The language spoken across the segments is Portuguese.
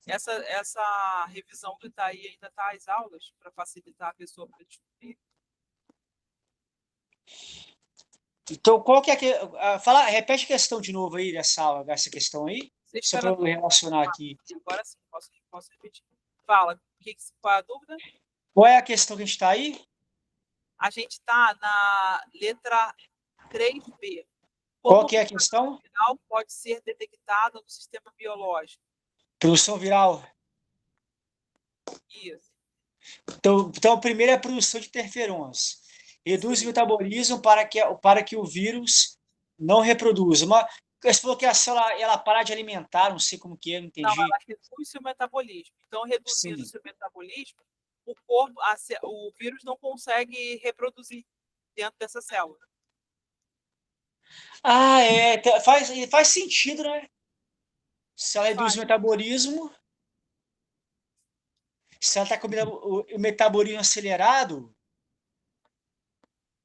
essa revisão que está aí ainda está às aulas para facilitar a pessoa para descobrir? Então, qual que é repete a questão de novo aí dessa aula, essa questão aí, Você só espera para eu relacionar aqui. agora sim, posso repetir. Fala, qual é a dúvida? Qual é a questão que a gente está aí? A gente está na letra 3B. Qual Como que é a questão? viral pode ser detectada no sistema biológico? Produção viral. Isso. Então a primeira é a produção de interferons. Reduz o Sim. metabolismo para que o vírus não reproduza. Você falou que a célula ela para de alimentar, não sei como que é, não Não, entendi. ela reduz seu metabolismo. Então, reduzindo o Sim. seu metabolismo, o corpo, o vírus não consegue reproduzir dentro dessa célula. Ah, faz sentido, né? Se ela reduz o metabolismo, se ela está com o metabolismo acelerado,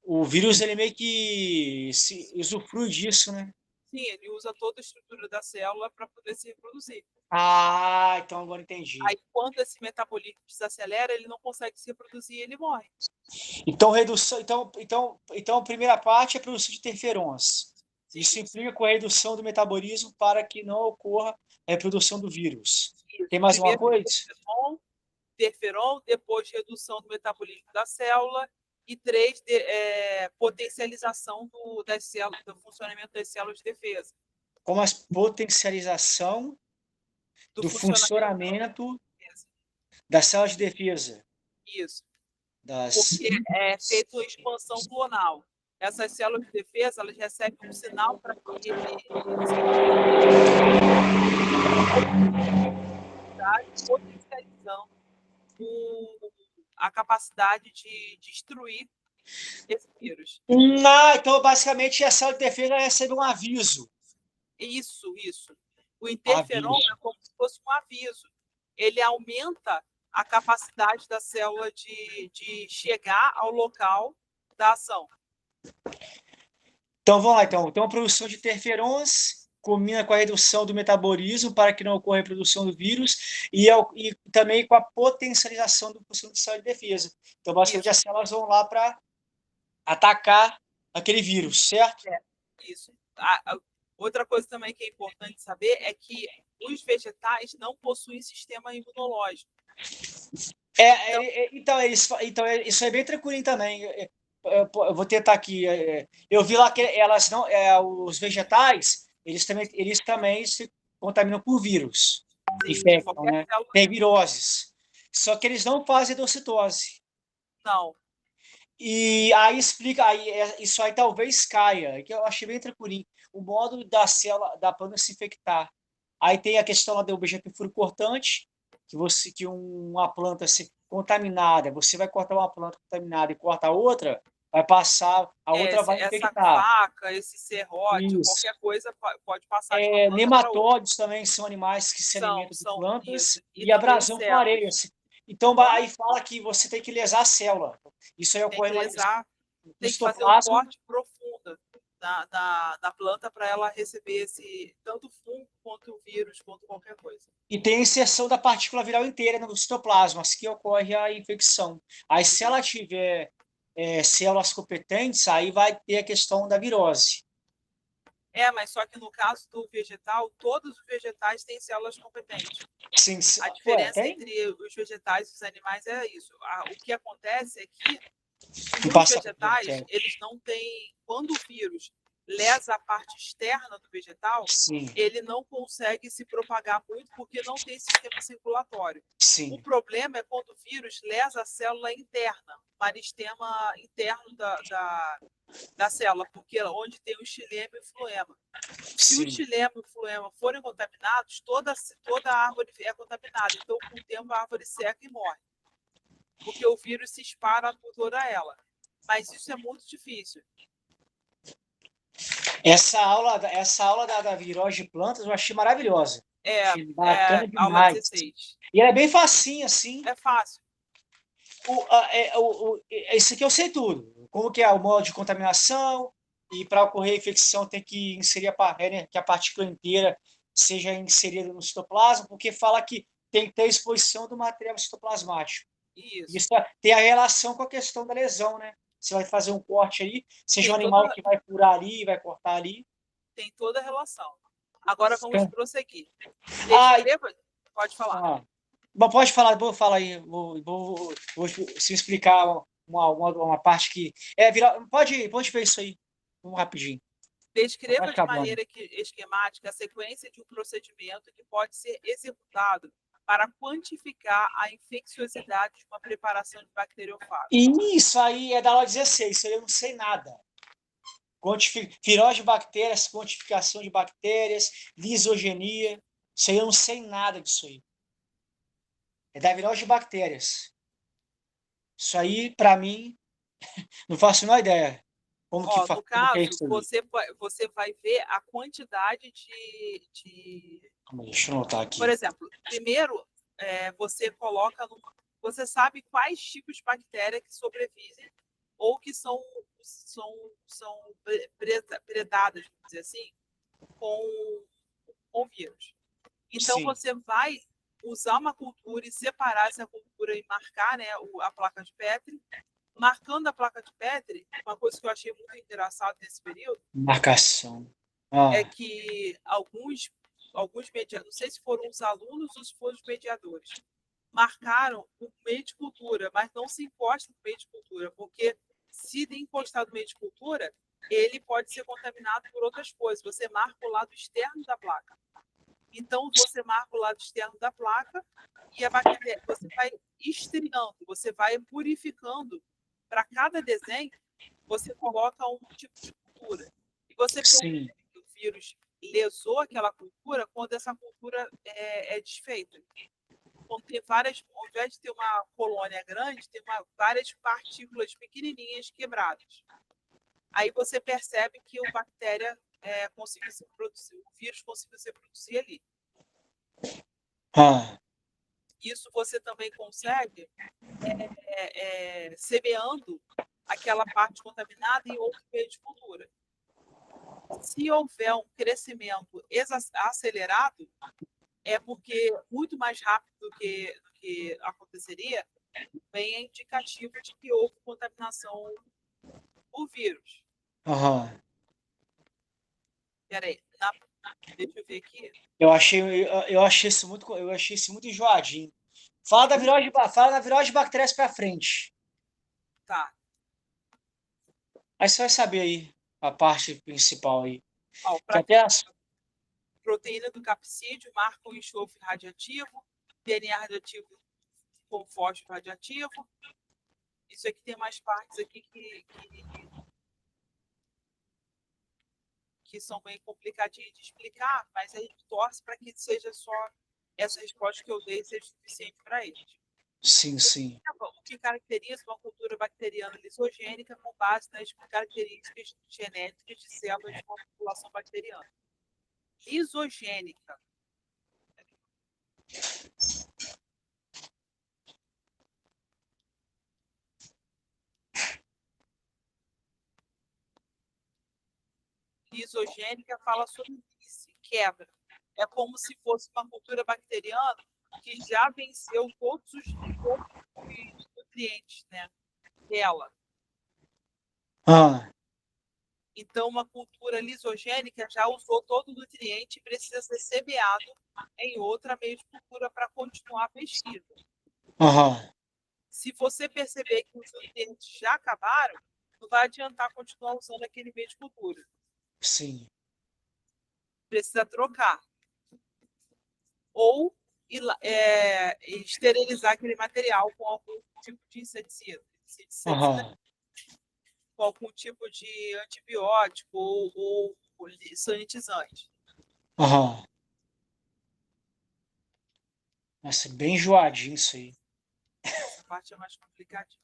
o vírus ele meio que usufrui disso, né? Sim, ele usa toda a estrutura da célula para poder se reproduzir. Ah, então agora entendi. Aí, quando esse metabolismo desacelera, ele não consegue se reproduzir e ele morre. Então, então a primeira parte é a produção de interferons. Sim, Isso implica com a redução do metabolismo para que não ocorra a reprodução do vírus. isso. Tem mais uma Primeiro, coisa? interferon, depois redução do metabolismo da célula e 3, potencialização das células, do funcionamento das células de defesa. Como a potencialização do funcionamento das células de defesa. Isso. Das... Porque é feita uma expansão clonal. Essas células de defesa, elas recebem um sinal para que potencializando a capacidade de destruir esse vírus. Então, basicamente, a célula de defesa recebe um aviso. Isso. O interferon é como se fosse um aviso. Ele aumenta a capacidade da célula de chegar ao local da ação. Então, vamos lá. Então a produção de interferons combina com a redução do metabolismo para que não ocorra a reprodução do vírus e também com a potencialização do funcionamento de célula de defesa. Então, basicamente, as células vão lá para atacar aquele vírus, certo? Isso. Outra coisa também que é importante saber é que os vegetais não possuem sistema imunológico. Então, isso é bem tranquilo também. Eu vou tentar aqui. Eu vi lá que elas não, os vegetais, eles também se contaminam por vírus, infectam, né? Tem viroses. Só que eles não fazem endocitose. Não. E aí explica, isso aí talvez caia, que eu achei bem tranquilinho. O modo da célula, da planta se infectar. Aí tem a questão lá do objeto furo cortante, que uma planta se contaminada, você vai cortar uma planta contaminada e corta a outra, vai passar, a outra vai infectar. Essa faca, esse serrote, qualquer coisa pode passar de uma planta nematóides também são animais que se alimentam de plantas e abrasão com areia. Então, aí fala que você tem que lesar a célula. Isso aí ocorre tem que fazer um corte profundo da planta para ela receber tanto fungo quanto vírus, quanto qualquer coisa. E tem a inserção da partícula viral inteira no citoplasma, assim que ocorre a infecção. Aí, se ela tiver células competentes, aí vai ter a questão da virose. Mas só que no caso do vegetal, todos os vegetais têm células competentes. Sim, a diferença entre os vegetais e os animais é isso. O que acontece é que os vegetais, eles não têm... Quando o vírus lesa a parte externa do vegetal, ele não consegue se propagar muito porque não tem sistema circulatório. O problema é quando o vírus lesa a célula interna, o meristema interno da célula, porque é onde tem o xilema e o floema. Se o xilema e o floema forem contaminados, toda a árvore é contaminada. Então, com o tempo, a árvore seca e morre. Porque o vírus se espalha por toda ela. Mas isso é muito difícil. Essa aula da virose de plantas eu achei maravilhosa. Achei bacana demais. Aula 16. E ela é bem facinho, assim. É fácil. Isso aqui eu sei tudo. Como que é o modo de contaminação, e para ocorrer a infecção tem que inserir que a partícula inteira seja inserida no citoplasma, porque fala que tem que ter a exposição do material citoplasmático. Isso. Isso tem a relação com a questão da lesão, né? Você vai fazer um corte ali, seja um animal que vai furar ali, vai cortar ali. Tem toda a relação. Agora vamos prosseguir. Ah, Descreva. Pode falar. Mas pode falar, vou falar aí. Vou se explicar uma parte que. Pode ver isso aí. Vamos rapidinho. Descreva de maneira esquemática a sequência de um procedimento que pode ser executado para quantificar a infecciosidade de uma preparação de bacteriofágos. Isso aí é da aula 16, isso aí eu não sei nada. Virose de bactérias, quantificação de bactérias, lisogenia, isso aí eu não sei nada disso aí. É da virose de bactérias. Isso aí, para mim, não faço a menor ideia. No caso, você vai ver a quantidade de... Deixa eu anotar aqui. Por exemplo, primeiro, você coloca... Você sabe quais tipos de bactéria que sobrevivem ou que são predadas, vamos dizer assim, com vírus. Então, Sim. você vai usar uma cultura e separar essa cultura e marcar, né, a placa de Petri. Marcando a placa de Petri, uma coisa que eu achei muito engraçada nesse período Marcação. é que alguns mediadores, não sei se foram os alunos ou se foram os mediadores, marcaram o meio de cultura, mas não se encosta no meio de cultura, porque se encostar no meio de cultura, ele pode ser contaminado por outras coisas. Você marca o lado externo da placa. Então, você marca o lado externo da placa e a bactéria, você vai estrinando, você vai purificando. Para cada desenho, você coloca um tipo de cultura. E você percebe que o vírus lesou aquela cultura quando essa cultura é desfeita. Quando tem várias, ao invés de ter uma colônia grande, tem várias partículas pequenininhas quebradas. Aí você percebe que a bactéria conseguiu se produzir, o vírus conseguiu se produzir ali. Isso você também consegue semeando aquela parte contaminada em outro meio de cultura. Se houver um crescimento acelerado, é porque muito mais rápido do que aconteceria, bem é indicativo de que houve contaminação por vírus. Peraí, deixa eu ver aqui. Eu achei isso muito enjoadinho. Fala da virose de bactérias para frente. Tá. Aí você vai saber aí a parte principal aí. Proteína do capsídeo marca o enxofre radiativo, DNA radioativo com fósforo radiativo. Isso aqui tem mais partes aqui que são bem complicadinhas de explicar, mas a gente torce para que seja só essa resposta que eu dei seja suficiente para eles. Sim, sim. O que caracteriza uma cultura bacteriana lisogênica com base nas características genéticas de células de uma população bacteriana. Lisogênica. Lisogênica fala sobre quebra. É como se fosse uma cultura bacteriana que já venceu todos os nutrientes, né, dela. Então, uma cultura lisogênica já usou todo o nutriente e precisa ser semeado em outra meio de cultura para continuar a pesquisa. Se você perceber que os nutrientes já acabaram, não vai adiantar continuar usando aquele meio de cultura. Sim. Precisa trocar. Ou esterilizar aquele material com algum tipo de inseticida. Com algum tipo de antibiótico ou sanitizante. Nossa, bem enjoadinho isso aí. Essa parte é mais complicadinha.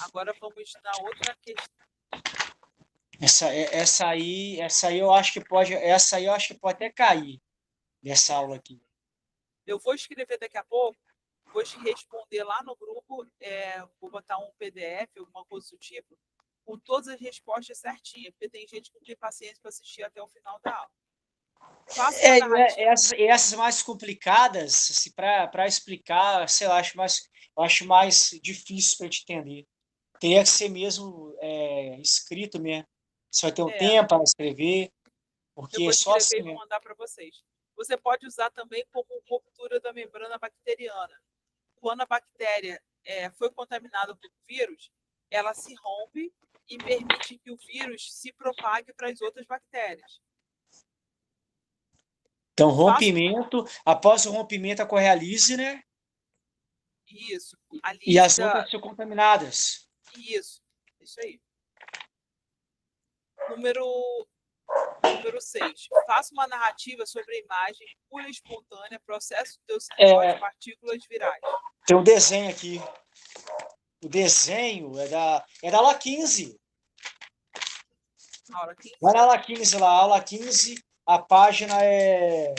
Agora vamos na outra questão. Essa aí eu acho que pode até cair nessa aula aqui. Eu vou escrever daqui a pouco, vou te responder lá no grupo, vou botar um PDF, alguma coisa do tipo, com todas as respostas certinhas, porque tem gente que não tem paciência para assistir até o final da aula. Faça uma narrativa. Essas mais complicadas, assim, para explicar, sei lá, eu acho mais difícil para te entender. Teria que ser mesmo escrito mesmo. Você vai ter um tempo para escrever, Eu porque vou é só escrever assim e vou mesmo. mandar para vocês. Você pode usar também como ruptura da membrana bacteriana. Quando a bactéria foi contaminada por vírus, ela se rompe e permite que o vírus se propague para as outras bactérias. Então, rompimento, após o rompimento ocorre a lise, né? Isso. A E lise as outras são contaminadas. Isso aí. Número 6. Faça uma narrativa sobre a imagem pura e espontânea, processo de osteose, partículas virais. Tem um desenho aqui. O desenho é da aula 15. Aula 15. Vai na aula 15 lá. Aula 15, a página é...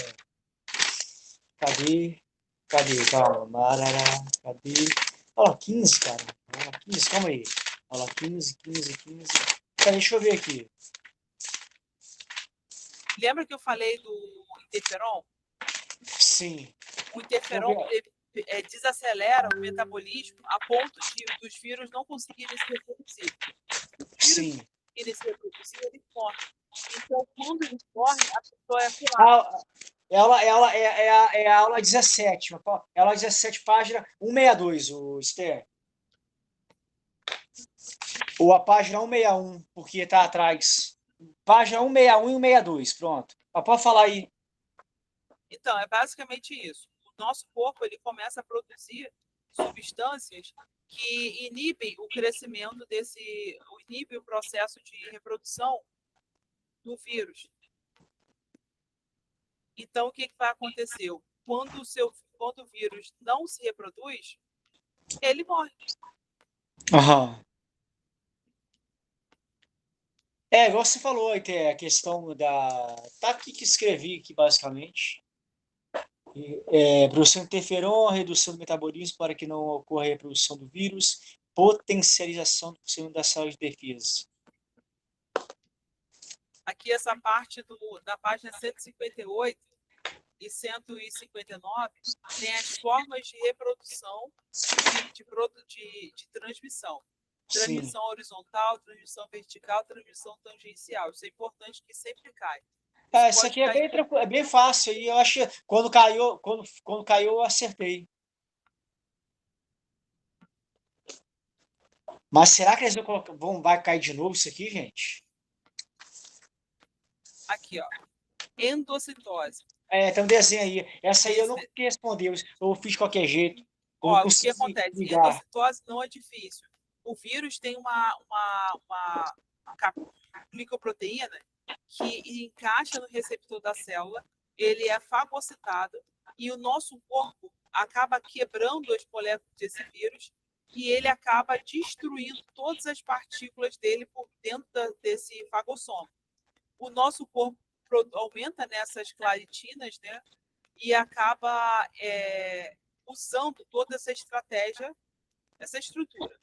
Cadê? Calma. Cadê? Aula 15, cara. Aula 15, calma aí. Aula 15. Peraí, deixa eu ver aqui. Lembra que eu falei do interferon? Sim. O interferon desacelera o metabolismo a ponto dos vírus não conseguirem se reproduzir. Se os vírus não conseguirem se reproduzir, eles morrem. Então, quando eles morrem, a pessoa é curada. Ela é a aula 17. Aula 17, página 162, o Esther. Ou a página 161, porque está atrás. Página 161 e 162, pronto. Mas pode falar aí. Então, é basicamente isso. O nosso corpo ele começa a produzir substâncias que inibem o crescimento inibem o processo de reprodução do vírus. Então, o que vai acontecer? Quando o vírus não se reproduz, ele morre. Aham. Igual você falou, tem a questão da... Tá aqui que escrevi, aqui, basicamente. Produção de interferon, redução do metabolismo para que não ocorra a reprodução do vírus, potencialização do funcionamento das células de defesa. Aqui, essa parte da página 158 e 159 tem as formas de reprodução de transmissão. Transmissão Sim. horizontal, transmissão vertical, transmissão tangencial. Isso é importante que sempre cai. Isso aqui é bem fácil. E eu acho que quando caiu, eu acertei. Mas será que eles vai cair de novo isso aqui, gente? Aqui, ó. Endocitose. Tem um desenho aí. Essa aí eu não consegui responder. Eu fiz de qualquer jeito. Eu não O que consegui acontece? ligar. Endocitose não é difícil. O vírus tem uma glicoproteína que encaixa no receptor da célula, ele é fagocitado e o nosso corpo acaba quebrando as moléculas desse vírus e ele acaba destruindo todas as partículas dele por dentro desse fagossoma. O nosso corpo aumenta nessas claritinas, né? E acaba usando toda essa estratégia, essa estrutura.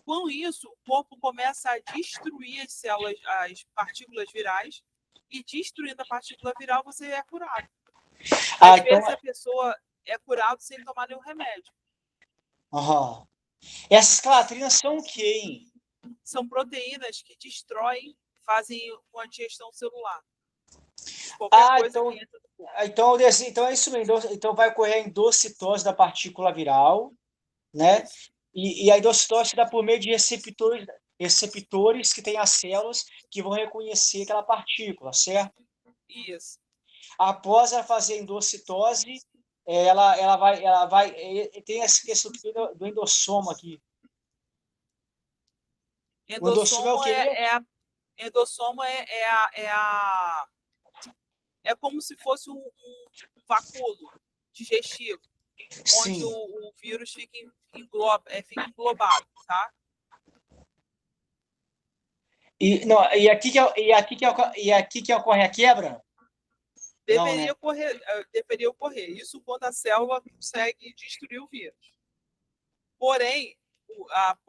Com isso, o corpo começa a destruir as células, as partículas virais, e destruindo a partícula viral, você é curado. Às vezes a pessoa é curada sem tomar nenhum remédio. Uhum. Essas clatrinas são o quê, hein? São proteínas que destroem, fazem uma digestão celular. Qualquer coisa que entra no corpo. Então é isso mesmo. Então vai ocorrer a endocitose da partícula viral, né? E a endocitose se dá por meio de receptores que têm as células que vão reconhecer aquela partícula, certo? Isso. Após ela fazer a endocitose, ela vai tem essa questão do endossoma aqui. Endossoma o quê? É como se fosse um vacúolo digestivo, onde Sim. o vírus fica englobado, tá? E aqui que ocorre a quebra? Não, né? Deveria ocorrer. Isso quando a célula consegue destruir o vírus. Porém,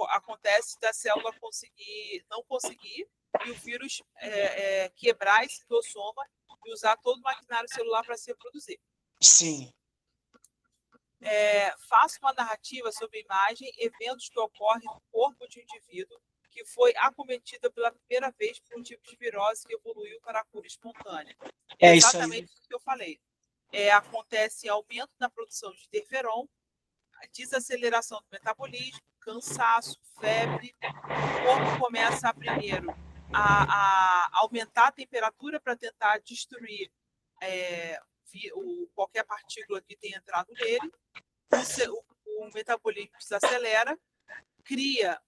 acontece da célula não conseguir e o vírus quebrar esse endossoma e usar todo o maquinário celular para se reproduzir. Sim. Faça uma narrativa sobre imagem, eventos que ocorrem no corpo de um indivíduo que foi acometido pela primeira vez por um tipo de virose que evoluiu para a cura espontânea. É isso aí. Exatamente o que eu falei. Acontece aumento na produção de interferon, desaceleração do metabolismo, cansaço, febre. O corpo começa primeiro a aumentar a temperatura para tentar destruir qualquer partícula que tenha entrado nele. O metabolismo desacelera, cria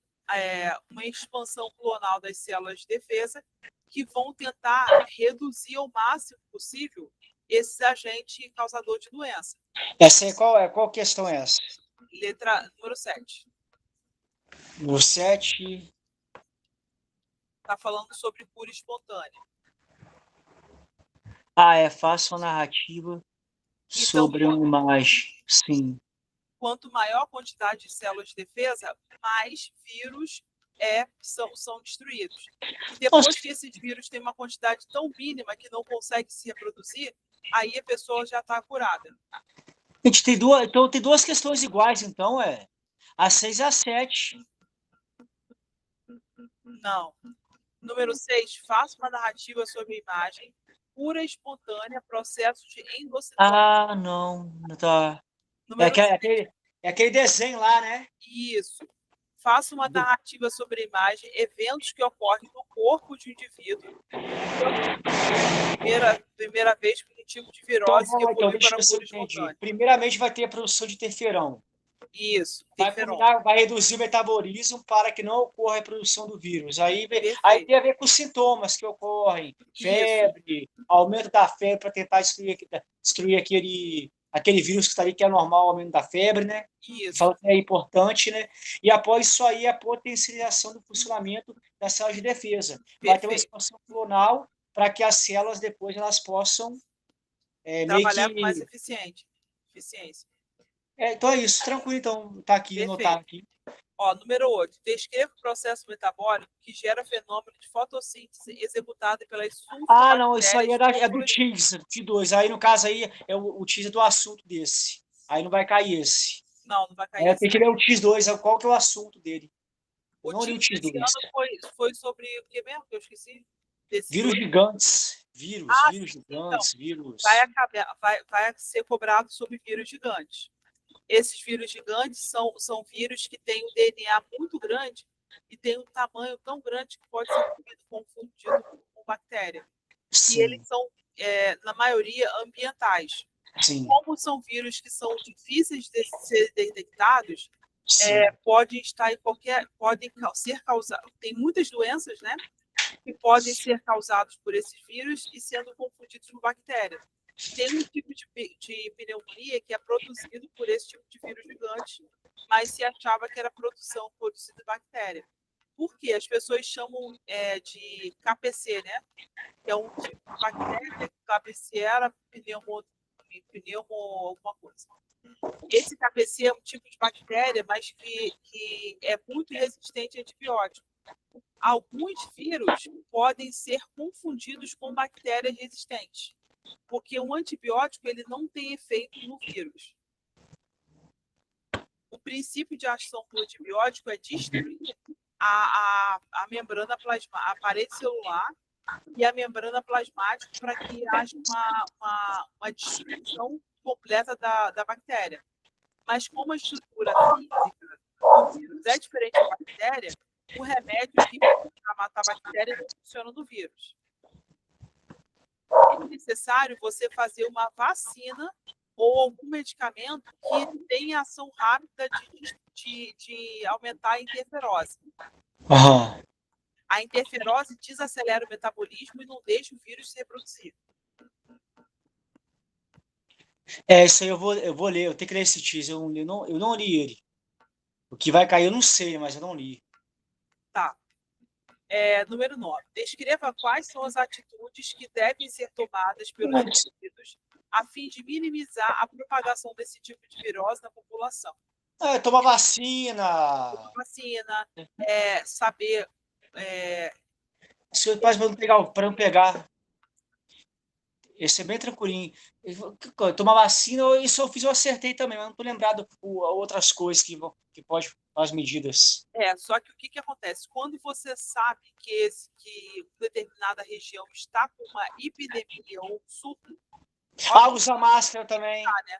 uma expansão clonal das células de defesa que vão tentar reduzir ao máximo possível esse agente causador de doença. Essa aí, qual questão é essa? Letra número 7. No 7. Está falando sobre cura espontânea. Faça uma narrativa sobre uma imagem. Sim. Quanto maior a quantidade de células de defesa, mais vírus são destruídos. E depois que esses vírus têm uma quantidade tão mínima que não consegue se reproduzir, aí a pessoa já está curada. Gente, tem duas questões iguais, então, a 6 e a 7. Não. Número 6, faça uma narrativa sobre imagem, cura espontânea, processo de endocitose. Não tá. Número É aquele desenho lá, né? Isso. Faça uma narrativa sobre imagem, eventos que ocorrem no corpo de um indivíduo. Primeira vez com um tipo de virose que evolui para a cura espontânea. Primeiramente vai ter a produção de interferon. Isso. Vai reduzir o metabolismo para que não ocorra a reprodução do vírus. Aí tem a ver com os sintomas que ocorrem. Febre, aumento da febre para tentar destruir aquele vírus que está ali, que é normal, o aumento da febre, né? Isso. Fala que é importante, né? E após isso aí, a potencialização do funcionamento das células de defesa. Vai ter uma expansão clonal para que as células depois elas possam trabalhar com mais eficiência. Então é isso, tranquilo, então tá aqui, anotar aqui. Número 8. Descreva o processo metabólico que gera fenômeno de fotossíntese executado pelas sulfobactérias. Não, isso aí é do T2. Aí, no caso, aí é o T do assunto desse. Aí não vai cair esse. Não vai cair esse. Tem que ler o T2, qual que é o assunto dele? Eu não li o T2. Esse ano foi sobre o que mesmo que eu esqueci? Vírus gigantes. Vírus gigantes, vírus. Vai ser cobrado sobre vírus gigantes. Esses vírus gigantes são vírus que têm um DNA muito grande e tem um tamanho tão grande que pode ser confundido com bactéria. Sim. E eles são, na maioria, ambientais. Sim. Como são vírus que são difíceis de ser detectados, podem ser causados. Tem muitas doenças, né, que podem ser causados por esses vírus e sendo confundidos com bactéria. Tem um tipo de pneumonia que é produzido por esse tipo de vírus gigante, mas se achava que era produzida de bactéria. Por quê? As pessoas chamam de KPC, né? Que é um tipo de bactéria, KPC era pneumo alguma coisa. Esse KPC é um tipo de bactéria, mas que é muito resistente a antibiótico. Alguns vírus podem ser confundidos com bactérias resistentes, porque o antibiótico ele não tem efeito no vírus. O princípio de ação do antibiótico é destruir a membrana plasmática, a parede celular e a membrana plasmática para que haja uma destruição completa da bactéria. Mas como a estrutura física do vírus é diferente da bactéria, o remédio para matar a bactéria não funciona no vírus. É necessário você fazer uma vacina ou algum medicamento que tenha ação rápida de aumentar a interferose. Uhum. A interferose desacelera o metabolismo e não deixa o vírus se reproduzir. Isso aí eu vou ler, eu tenho que ler esse teaser, eu não li ele. O que vai cair eu não sei, mas eu não li. Tá. Número 9. Descreva quais são as atitudes que devem ser tomadas pelos indivíduos a fim de minimizar a propagação desse tipo de virose na população. Tomar vacina. Saber... Para não pegar. Esse é bem tranquilinho. Tomar vacina, isso eu acertei também, mas não tô lembrado outras coisas que pode as medidas. Só que o que acontece? Quando você sabe que determinada região está com uma epidemia ou um surto, Usa máscara também. né?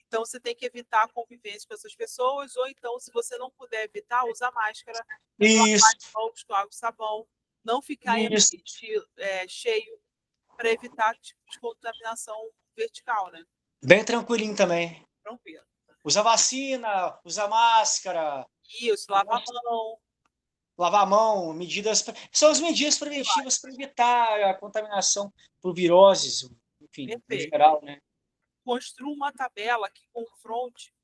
Então você tem que evitar a convivência com essas pessoas, ou então, se você não puder evitar, usar máscara, Isso, lavar as mãos com água e sabão, não ficar em isso. ambiente cheio, para evitar tipo de contaminação vertical, né? Bem tranquilinho também. Tranquilo. Usa vacina, usa máscara. Isso, lavar a mão. Lavar a mão, são as medidas preventivas para evitar a contaminação por viroses, enfim, no Perfeito. geral, né? Construa uma tabela que confronte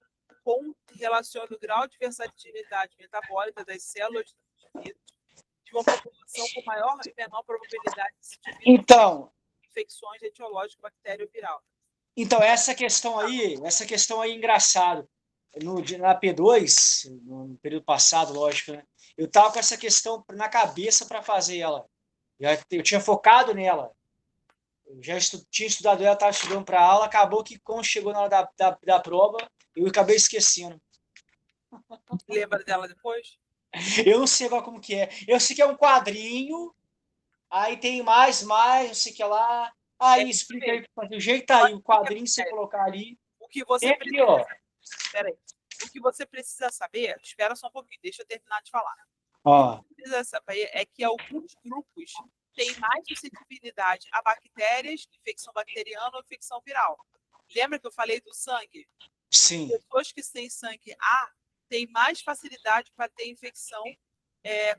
com relacione o grau de versatilidade metabólica das células dos indivíduos de uma população com maior e menor probabilidade de se Então, infecções etiológicas bactéria ou viral. Então, essa questão aí é engraçado. Na P2, no período passado, lógico, né? Eu estava com essa questão na cabeça para fazer ela. Eu tinha focado nela. Eu já tinha estudado ela, estava estudando para aula. Acabou que, quando chegou na hora da prova, eu acabei esquecendo. Lembra dela depois? Eu não sei agora como que é. Eu sei que é um quadrinho, aí tem mais, não sei o que lá. Aí explica aí, o jeito tá aí, o quadrinho você colocar ali. O que você Aqui, precisa. ó. Peraí. O que você precisa saber, espera só um pouquinho, deixa eu terminar de falar. Ó. O que você precisa saber é que alguns grupos têm mais suscetibilidade a bactérias, infecção bacteriana ou infecção viral. Lembra que eu falei do sangue? Sim. Pessoas que têm sangue A têm mais facilidade para ter infecção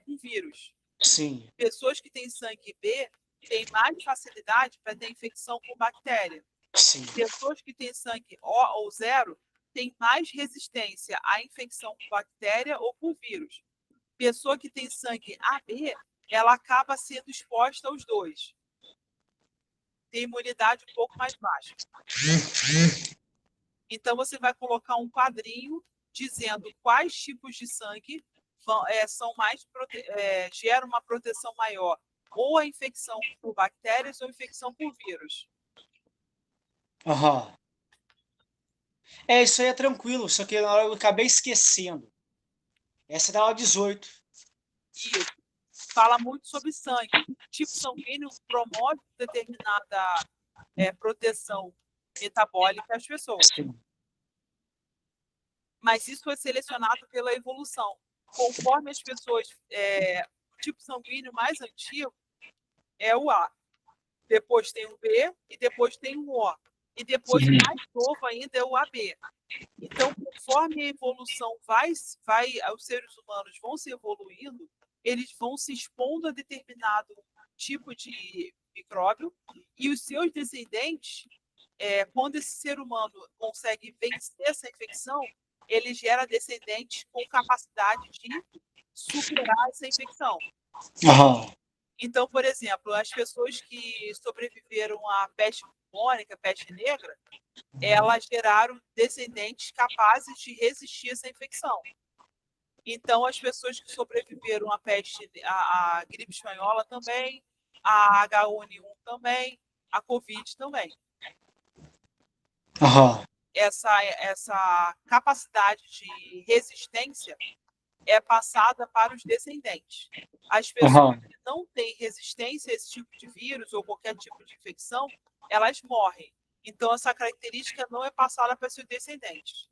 com vírus. Sim. Pessoas que têm sangue B têm mais facilidade para ter infecção com bactéria. Sim. Pessoas que têm sangue O ou zero têm mais resistência à infecção com bactéria ou por vírus. Pessoa que tem sangue AB, ela acaba sendo exposta aos dois. Tem imunidade um pouco mais baixa. Então, você vai colocar um quadrinho dizendo quais tipos de sangue são mais geram uma proteção maior, ou a infecção por bactérias ou a infecção por vírus. Aham. Isso aí é tranquilo, só que na hora eu acabei esquecendo. Essa é da aula 18. Isso. Fala muito sobre sangue. O tipo sanguíneo promove determinada proteção metabólica às pessoas. Sim. Mas isso foi selecionado pela evolução. Conforme as pessoas, o tipo sanguíneo mais antigo é o A. Depois tem o B e depois tem o O. E depois, mais novo ainda, é o AB. Então, conforme a evolução os seres humanos vão se evoluindo, eles vão se expondo a determinado tipo de micróbio, e os seus descendentes, quando esse ser humano consegue vencer essa infecção, ele gera descendentes com capacidade de superar essa infecção. Aham. Então, por exemplo, as pessoas que sobreviveram à peste bubônica, peste negra, elas geraram descendentes capazes de resistir a essa infecção. Então, as pessoas que sobreviveram à peste, à gripe espanhola também, a H1N1 também, a Covid também. Aham. Essa capacidade de resistência é passada para os descendentes. As pessoas que não têm resistência a esse tipo de vírus ou qualquer tipo de infecção, elas morrem. Então, essa característica não é passada para seus descendentes.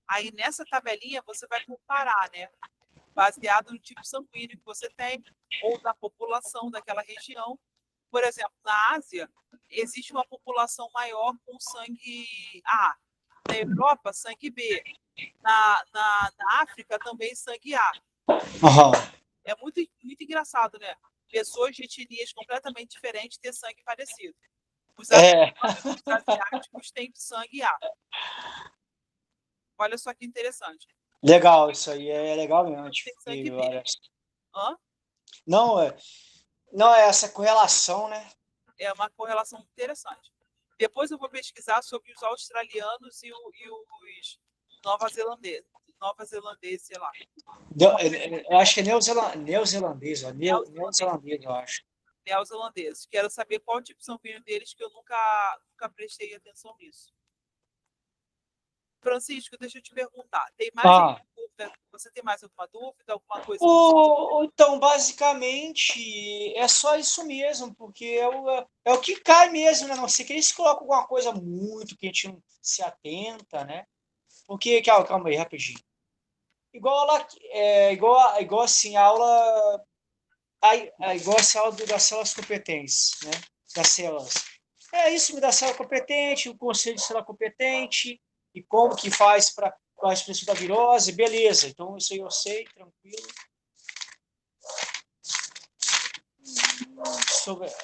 Aí, nessa tabelinha, você vai comparar, né? Baseado no tipo sanguíneo que você tem, ou da população daquela região. Por exemplo, na Ásia, existe uma população maior com sangue A. Na Europa, sangue B. Na África, também sangue A. Aham. É muito, muito engraçado, né? Pessoas de etnias completamente diferentes ter sangue parecido. Os asiáticos têm sangue A. Olha só que interessante. Legal, isso aí é legal mesmo. Tem sangue B. Hã? Não, é essa correlação, né? É uma correlação interessante. Depois eu vou pesquisar sobre os australianos e os nova-zelandeses. Sei lá. Eu acho que é neozelandês, neozelandês, eu acho. neozelandeses. Quero saber qual tipo são vinhos deles, que eu nunca prestei atenção nisso. Francisco, deixa eu te perguntar. Tem mais alguma dúvida? Você tem mais alguma dúvida? Alguma coisa? Então, basicamente, é só isso mesmo, porque é o que cai mesmo, né? A não ser que eles colocam alguma coisa muito que a gente não se atenta, né? Porque, calma aí, rapidinho. Igual assim, a aula. Igual essa aula das células competentes, né? Das células. É isso, da célula competente, o conceito de célula competente, e como que faz para a expressão da virose, beleza. Então, isso aí eu sei, tranquilo.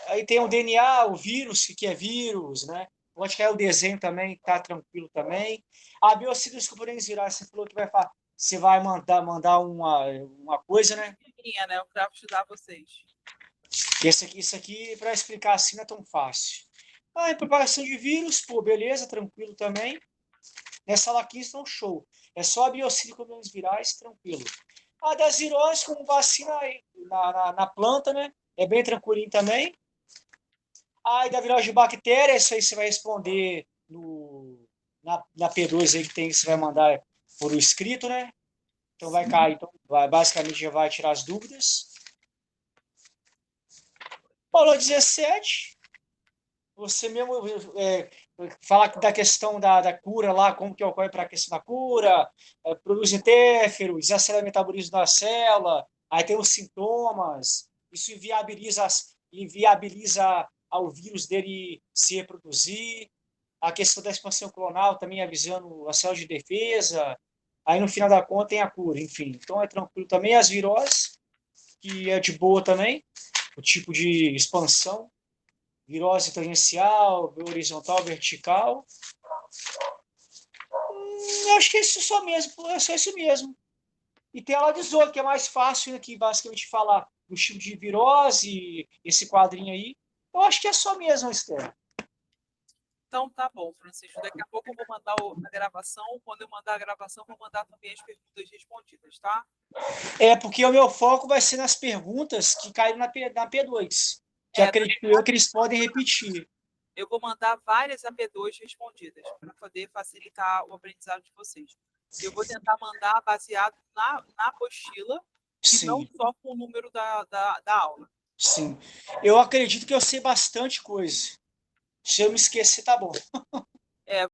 Aí tem o DNA, o vírus, que é vírus, né? Onde que é o desenho também, tá tranquilo também. A biocida dos componentes virais, você falou que você vai mandar uma coisa, né? Né? Eu quero estudar vocês. Isso aqui para explicar assim, não é tão fácil. Em propagação de vírus, pô, beleza, tranquilo também. Nessa laquinha estão show. É só a biocida dos componentes virais, tranquilo. A das viroses, como vacina na planta, né? É bem tranquilinho também. Aí da virose de bactéria, isso aí você vai responder na P2 aí que tem, que você vai mandar por escrito, né? Então vai cair, basicamente já vai tirar as dúvidas. Falou 17. Você mesmo fala da questão da cura lá, como que ocorre para a questão da cura, produz interfero, desacelera o metabolismo da célula, aí tem os sintomas, isso inviabiliza ao vírus dele se reproduzir, a questão da expansão clonal também avisando a célula de defesa, aí no final da conta tem a cura, enfim. Então é tranquilo também. As viroses, que é de boa também, o tipo de expansão, virose tangencial, horizontal, vertical. Acho que é isso só mesmo, é só isso mesmo. E tem a lá 18, que é mais fácil, né, que basicamente falar do tipo de virose, esse quadrinho aí. Eu acho que é só mesmo, Esther. Então tá bom, Francisco. Daqui a pouco eu vou mandar a gravação. Quando eu mandar a gravação, vou mandar também as perguntas respondidas, tá? Porque o meu foco vai ser nas perguntas que caíram na P2. Que acredito eu que eles podem repetir. Eu vou mandar várias AP2 respondidas para poder facilitar o aprendizado de vocês. Eu vou tentar mandar baseado na apostila e não só com o número da aula. Sim. Eu acredito que eu sei bastante coisa. Se eu me esquecer, tá bom.